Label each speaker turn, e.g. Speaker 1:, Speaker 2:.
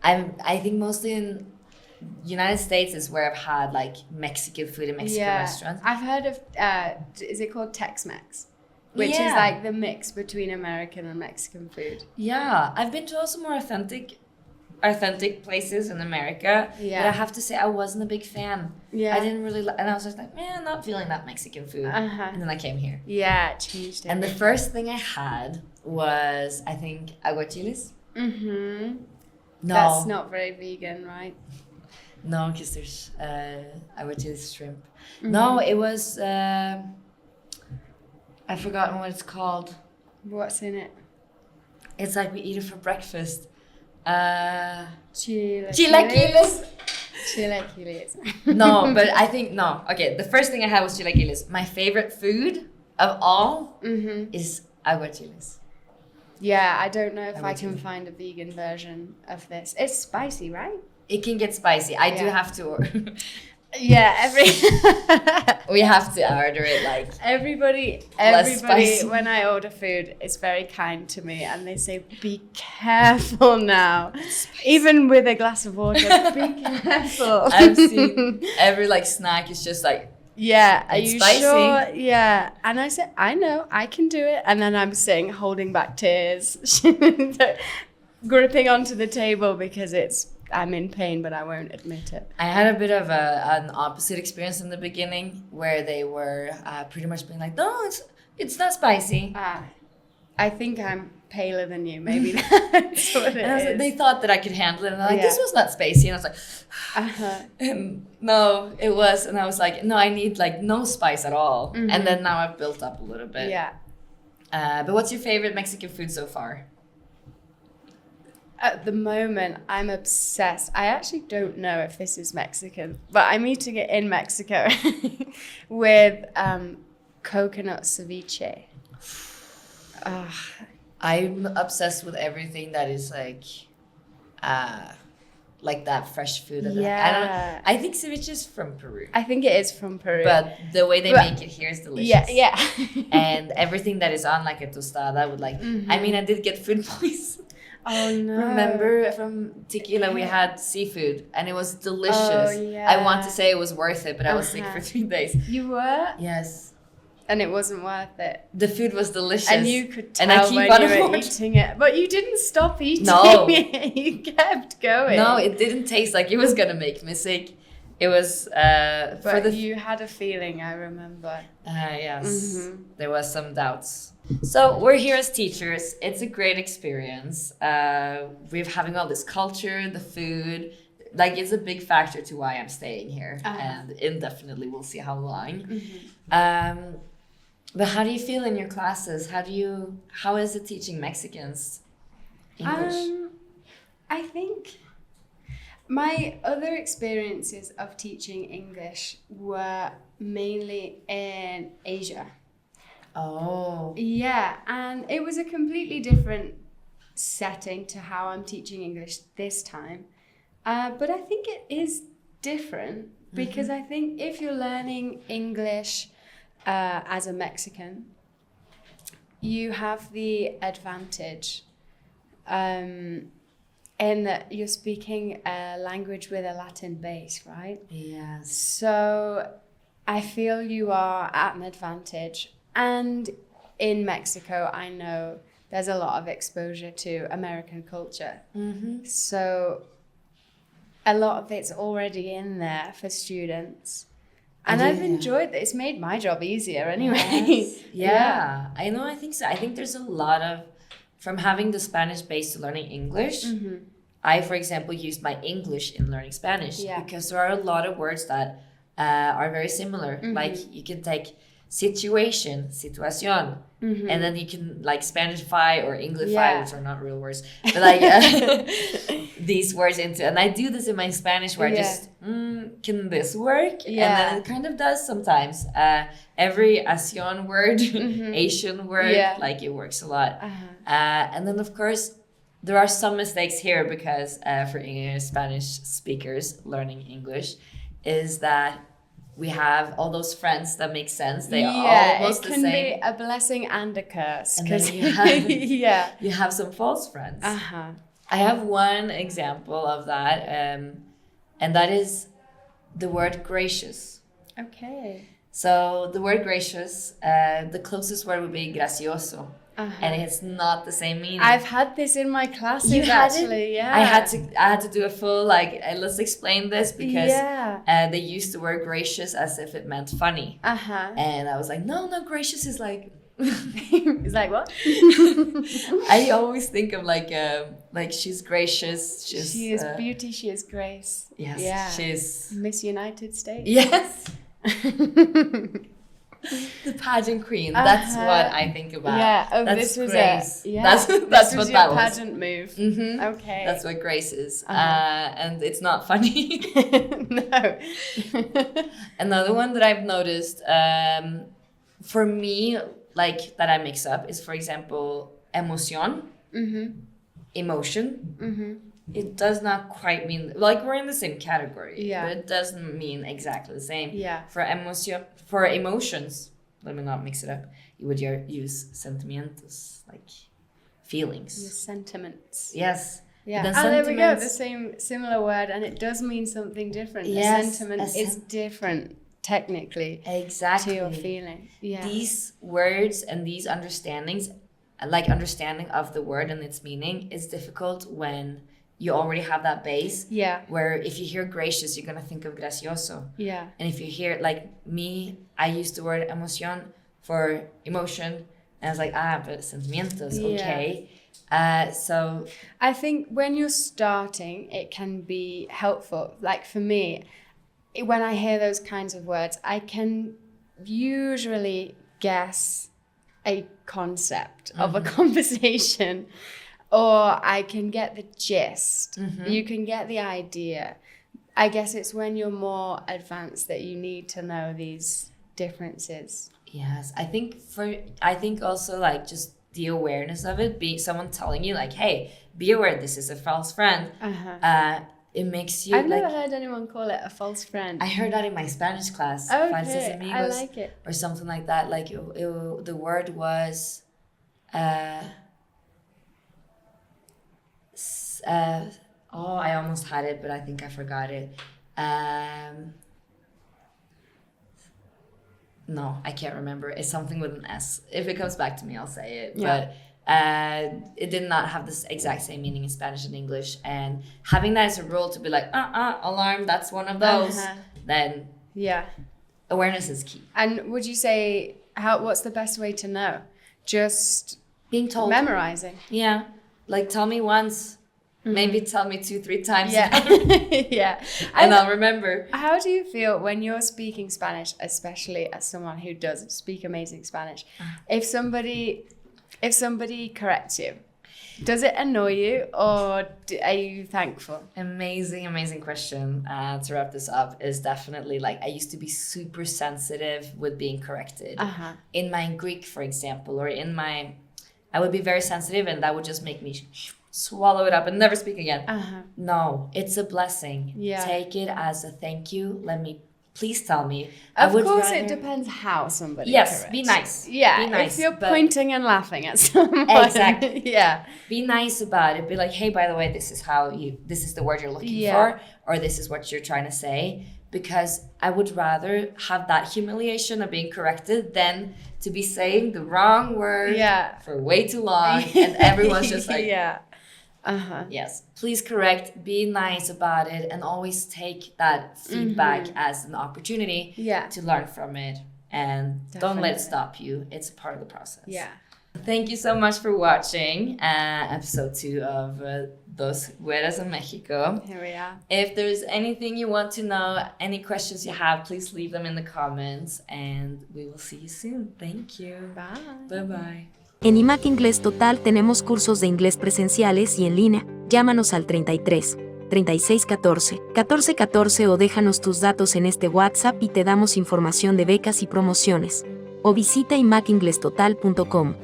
Speaker 1: I think mostly in United States is where I've had like Mexican food in Mexican restaurants.
Speaker 2: I've heard of is it called Tex-Mex, which is like the mix between American and Mexican food.
Speaker 1: Yeah, I've been to also more authentic places in America, but I have to say I wasn't a big fan. I didn't really and I was just like, man, I'm not feeling that Mexican food. And then I came here.
Speaker 2: It changed it.
Speaker 1: And the first thing I had was, I think, aguachiles.
Speaker 2: No, that's not very vegan, right?
Speaker 1: No, because there's aguachiles shrimp. No, it was I've forgotten what it's called.
Speaker 2: What's in it?
Speaker 1: It's like we eat it for breakfast.
Speaker 2: Chilaquiles. Chilaquiles.
Speaker 1: No, but I think okay, the first thing I had was chilaquiles. My favorite food of all is aguachiles.
Speaker 2: Yeah, I don't know if I can find a vegan version of this. It's spicy, right?
Speaker 1: It can get spicy. I do have to order. We have to order it like
Speaker 2: everybody when I order food is very kind to me and they say, be careful now. Even with a glass of water, be careful.
Speaker 1: I've seen every like snack is just like,
Speaker 2: are you
Speaker 1: spicy.
Speaker 2: Sure? Yeah. And I said, I know, I can do it. And then I'm sitting holding back tears, gripping onto the table because I'm in pain, but I won't admit it.
Speaker 1: I had a bit of an opposite experience in the beginning where they were pretty much being like, no, it's not spicy.
Speaker 2: I think I'm paler than you. Maybe that's what it is.
Speaker 1: Like, they thought that I could handle it. And they're like, this was not spicy. And I was like, and no, it was. And I was like, no, I need like no spice at all. And then now I've built up a little bit. But what's your favorite Mexican food so far?
Speaker 2: At the moment, I'm obsessed. I actually don't know if this is Mexican, but I'm eating it in Mexico with coconut ceviche.
Speaker 1: I'm obsessed with everything that is like that fresh food. I think ceviche is from Peru.
Speaker 2: I think it is from Peru.
Speaker 1: But the way they make it here is delicious.
Speaker 2: Yeah.
Speaker 1: And everything that is on like a tostada would like, I mean, I did get food poisoning.
Speaker 2: Oh no.
Speaker 1: Remember from tequila we had seafood and it was delicious.
Speaker 2: Oh, yeah.
Speaker 1: I want to say it was worth it, but I was sick for 3 days.
Speaker 2: You were?
Speaker 1: Yes.
Speaker 2: And it wasn't worth it.
Speaker 1: The food was delicious.
Speaker 2: And you could tell when you were eating it. But you didn't stop eating it. You kept going.
Speaker 1: No, it didn't taste like it was going to make me sick. It was...
Speaker 2: but you had a feeling, I remember.
Speaker 1: Yes. There was some doubts. So we're here as teachers. It's a great experience. We're having all this culture, the food. Like, it's a big factor to why I'm staying here. And indefinitely, we'll see how long. But how do you feel in your classes? How is it teaching Mexicans English?
Speaker 2: I think my other experiences of teaching English were mainly in Asia.
Speaker 1: Oh.
Speaker 2: Yeah, and it was a completely different setting to how I'm teaching English this time. But I think it is different because I think if you're learning English as a Mexican, you have the advantage in that you're speaking a language with a Latin base, right?
Speaker 1: Yes.
Speaker 2: So I feel you are at an advantage. And in Mexico, I know there's a lot of exposure to American culture. So a lot of it's already in there for students. And I've enjoyed it. It's made my job easier anyway.
Speaker 1: Yes. Yeah, I know. I think so. I think there's a lot of, from having the Spanish base to learning English, I, for example, used my English in learning Spanish because there are a lot of words that are very similar. Like you can take situation, situación, and then you can like Spanishify or Englify, which are not real words, but like these words into, and I do this in my Spanish where I just, can this work? And then it kind of does sometimes. Every Asian word, Asian word, like it works a lot. And then of course, there are some mistakes here because for Spanish speakers learning English is that we have all those friends that make sense. They are almost the same.
Speaker 2: It can be a blessing and a curse.
Speaker 1: And then you have, you have some false friends. I have one example of that, and that is the word gracious.
Speaker 2: Okay.
Speaker 1: So the word gracious, the closest word would be gracioso. And it's not the same meaning.
Speaker 2: I've had this in my classes.
Speaker 1: You had
Speaker 2: actually,
Speaker 1: it?
Speaker 2: yeah.
Speaker 1: I had to do a full let's explain this because they used the word gracious as if it meant funny. And I was like, no, gracious is like.
Speaker 2: It's like what?
Speaker 1: I always think of like she's gracious.
Speaker 2: She is beauty. She is grace.
Speaker 1: Yes.
Speaker 2: Yeah.
Speaker 1: She's
Speaker 2: Miss United States.
Speaker 1: Yes. The pageant queen. That's what I think about.
Speaker 2: Yeah. Oh,
Speaker 1: that's
Speaker 2: this was
Speaker 1: grace.
Speaker 2: That's
Speaker 1: what
Speaker 2: that
Speaker 1: was.
Speaker 2: Pageant move.
Speaker 1: Mm-hmm.
Speaker 2: Okay.
Speaker 1: That's what grace is. And it's not funny.
Speaker 2: No.
Speaker 1: Another one that I've noticed, for me, like that I mix up is, for example, emoción, emotion. It does not quite mean like we're in the same category, but it doesn't mean exactly the same. For emotions, let me not mix it up. You would use sentimientos, like feelings.
Speaker 2: Your sentiments.
Speaker 1: Yes.
Speaker 2: Yeah. And there we go, the same similar word, and it does mean something different.
Speaker 1: Yes,
Speaker 2: a sentiment is different technically.
Speaker 1: Exactly.
Speaker 2: To your feeling. Yeah.
Speaker 1: These words and these understandings, like understanding of the word and its meaning, is difficult when you already have that base. Yeah. Where if you hear gracious, you're gonna think of gracioso. Yeah. And if you hear like me, I use the word emoción for emotion, and I was like, but sentimientos, okay. So
Speaker 2: I think when you're starting, it can be helpful. Like for me, when I hear those kinds of words, I can usually guess a concept of a conversation, or I can get the gist. You can get the idea. I guess it's when you're more advanced that you need to know these differences.
Speaker 1: Yes, I think also like just the awareness of it, being someone telling you like, hey, be aware this is a false friend. It makes you.
Speaker 2: I've never heard anyone call it a false friend.
Speaker 1: I heard that in my Spanish class.
Speaker 2: Okay, I like it.
Speaker 1: Or something like that. Like the word was, I almost had it, but I think I forgot it. No, I can't remember. It's something with an S. If it comes back to me, I'll say it. Yeah. But it did not have this exact same meaning in Spanish and English. And having that as a rule to be like, alarm, that's one of those, then awareness is key.
Speaker 2: And would you say, what's the best way to know? Just
Speaker 1: being told.
Speaker 2: Memorizing.
Speaker 1: Yeah. Like tell me once. Maybe tell me 2-3 times.
Speaker 2: Yeah.
Speaker 1: And I'll remember.
Speaker 2: How do you feel when you're speaking Spanish, especially as someone who does speak amazing Spanish? If somebody corrects you, does it annoy you, or are you thankful?
Speaker 1: Amazing question. To wrap this up is definitely like I used to be super sensitive with being corrected. In my Greek, for example, or I would be very sensitive, and that would just make me swallow it up and never speak again. No, it's a blessing. Take it as a thank you. Please tell me.
Speaker 2: Of course, it depends how somebody corrects.
Speaker 1: Be nice.
Speaker 2: Yeah,
Speaker 1: be nice,
Speaker 2: if you're pointing and laughing at someone.
Speaker 1: Exactly.
Speaker 2: Yeah.
Speaker 1: Be nice about it. Be like, hey, by the way, this is the word you're looking for, or this is what you're trying to say. Because I would rather have that humiliation of being corrected than to be saying the wrong word for way too long, and everyone's just like, yes, please correct, be nice about it, and always take that feedback as an opportunity to learn from it, and don't let it stop you. It's a part of the process. Yeah. Thank you so much for watching episode 2 of Dos Güeras en Mexico.
Speaker 2: Here we are.
Speaker 1: If there's anything you want to know, any questions you have, please leave them in the comments, and we will see you soon. Thank you.
Speaker 2: Bye.
Speaker 1: Bye-bye.
Speaker 3: En IMAC Inglés Total tenemos cursos de inglés presenciales y en línea. Llámanos al 33 36 14 14 14 o déjanos tus datos en este WhatsApp y te damos información de becas y promociones. O visita imacinglesstotal.com.